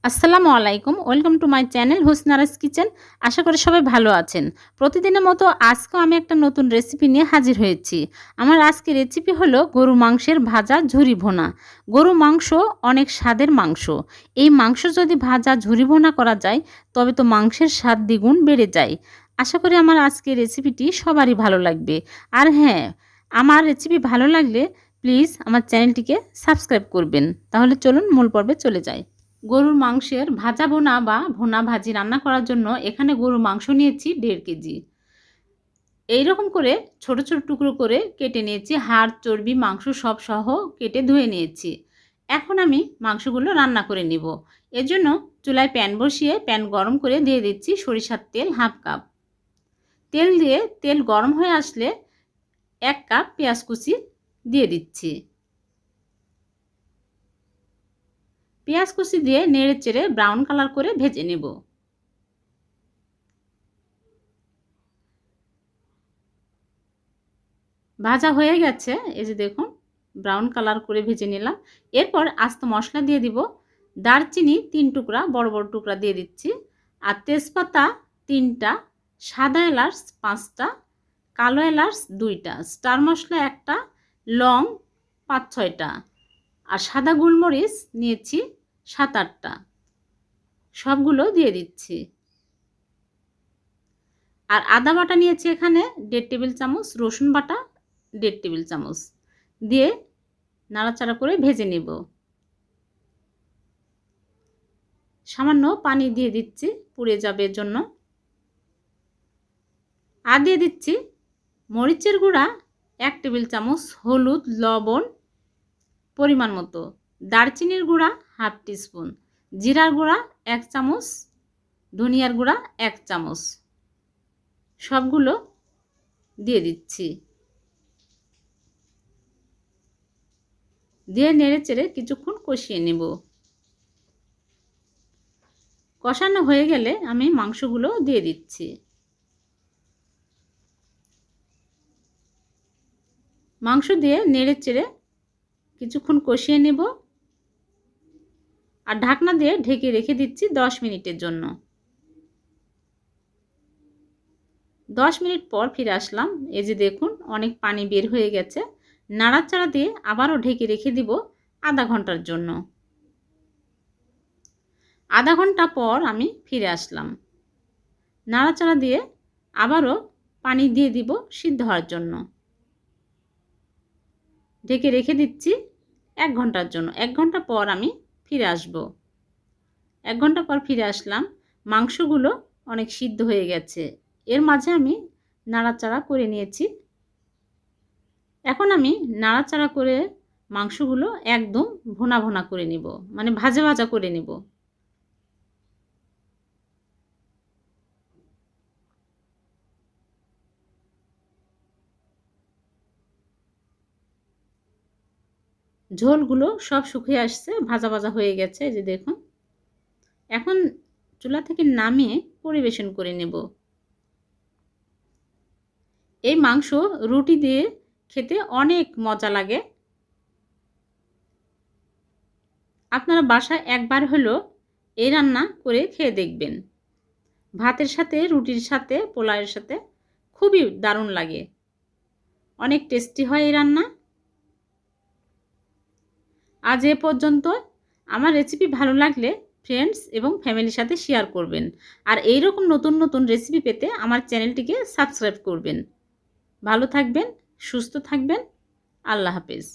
আসসালামু আলাইকুম, welcome to my channel Husnara's kitchen. আশা করি সবাই ভালো আছেন। প্রতিদিনের মতো আজকেও আমি একটা নতুন রেসিপি নিয়ে হাজির হয়েছি। আমার আজকের রেসিপি হলো গরু মাংসের ভাজা ঝুরি ভোনা। গরু মাংস অনেক স্বাদের মাংস। এই মাংস যদি ভাজা ঝুরি ভোনা করা যায় তবে তো মাংসের স্বাদ দ্বিগুণ বেড়ে যায়। আশা করি আমার আজকের রেসিপিটি সবারই ভালো লাগবে। আর হ্যাঁ, আমার রেসিপি ভালো লাগলে প্লিজ আমার চ্যানেলটিকে সাবস্ক্রাইব করবেন। তাহলে চলুন মূল পর্বে চলে যাই। গরুর মাংসের ভাজা ভোনা বা ভোনা ভাজি রান্না করার জন্য এখানে গরুর মাংস নিয়েছি 1.5 কেজি। এইরকম করে ছোট ছোট টুকরো করে কেটে নিয়েছি। হাড়, চর্বি, মাংস সব সহ কেটে ধুয়ে নিয়েছি। এখন আমি মাংসগুলো রান্না করে নিব। এর জন্য চুলায় প্যান বসিয়ে প্যান গরম করে দিয়ে দিচ্ছি সরিষার তেল 1/2 কাপ। তেল দিয়ে তেল গরম হয়ে আসলে 1 কাপ পেঁয়াজ কুচি দিয়ে দিচ্ছি। পেঁয়াজ কুচি দিয়ে নেড়ে চেড়ে ব্রাউন কালার করে ভেজে নেব। ভাজা হয়ে গেছে, এই যে দেখুন ব্রাউন কালার করে ভেজে নিলাম। এরপর আস্ত মশলা দিয়ে দিব। দারচিনি 3 টুকরা বড় বড় টুকরা দিয়ে দিচ্ছি, আর তেজপাতা 3টা, সাদা এলাচ 5টা, কালো এলাচ 2টা, স্টার মশলা 1টা, লং 5-6টা, আর সাদা গোলমরিচ নিয়েছি 7-8টা। সবগুলো দিয়ে দিচ্ছি। আর আদা বাটা নিয়েছি এখানে 1.5 টেবিল চামচ, রসুন বাটা 1.5 টেবিল চামচ দিয়ে নাড়াচাড়া করে ভেজে নেব। সামান্য পানি দিয়ে দিচ্ছি পুড়ে যাবে জন্য। আর দিয়ে দিচ্ছি মরিচের গুঁড়া 1 টেবিল চামচ, হলুদ, লবণ পরিমাণ মতো, দারচিনির গুঁড়া 1/2 টিস্পুন, জিরার গুঁড়া 1 চামচ, ধনিয়ার গুঁড়া 1 চামচ। সবগুলো দিয়ে দিচ্ছি। দিয়ে নেড়ে চেড়ে কিছুক্ষণ কষিয়ে নেব। কষানো হয়ে গেলে আমি মাংসগুলো দিয়ে দিচ্ছি। মাংস দিয়ে নেড়ে চেড়ে কিছুক্ষণ কষিয়ে নেব আর ঢাকনা দিয়ে ঢেকে রেখে দিচ্ছি 10 মিনিটের জন্য। 10 মিনিট পর ফিরে আসলাম। এই যে দেখুন অনেক পানি বের হয়ে গেছে। নাড়াচাড়া দিয়ে আবারও ঢেকে রেখে দিব আধা ঘন্টার জন্য। আধা ঘন্টা পর আমি ফিরে আসলাম। নাড়াচাড়া দিয়ে আবারও পানি দিয়ে দিব সিদ্ধ হওয়ার জন্য। ঢেকে রেখে দিচ্ছি 1 ঘন্টার জন্য। 1 ঘন্টা পর আমি ফিরে আসব। 1 ঘন্টা পর ফিরে আসলাম। মাংসগুলো অনেক সিদ্ধ হয়ে গেছে। এর মাঝে আমি নাড়াচাড়া করে নিয়েছি। এখন আমি নাড়াচাড়া করে মাংসগুলো একদম ভোনা ভোনা করে নেব, মানে ভাজা ভাজা করে নেব। ঝোলগুলো সব শুকিয়ে আসছে, ভাজা ভাজা হয়ে গেছে, এই যে দেখুন। এখন চুলা থেকে নামিয়ে পরিবেশন করে নেব। এই মাংস রুটি দিয়ে খেতে অনেক মজা লাগে। আপনারা বাসায় একবার হলো এই রান্না করে খেয়ে দেখবেন। ভাতের সাথে, রুটির সাথে, পোলাওয়ের সাথে খুবই দারুণ লাগে। অনেক টেস্টি হয় এই রান্না। আজ এ পর্যন্ত। আমার রেসিপি ভালো লাগলে ফ্রেন্ডস এবং ফ্যামিলির সাথে শেয়ার করবেন। আর এই রকম নতুন নতুন রেসিপি পেতে আমার চ্যানেলটিকে সাবস্ক্রাইব করবেন। ভালো থাকবেন, সুস্থ থাকবেন। আল্লাহ হাফেজ।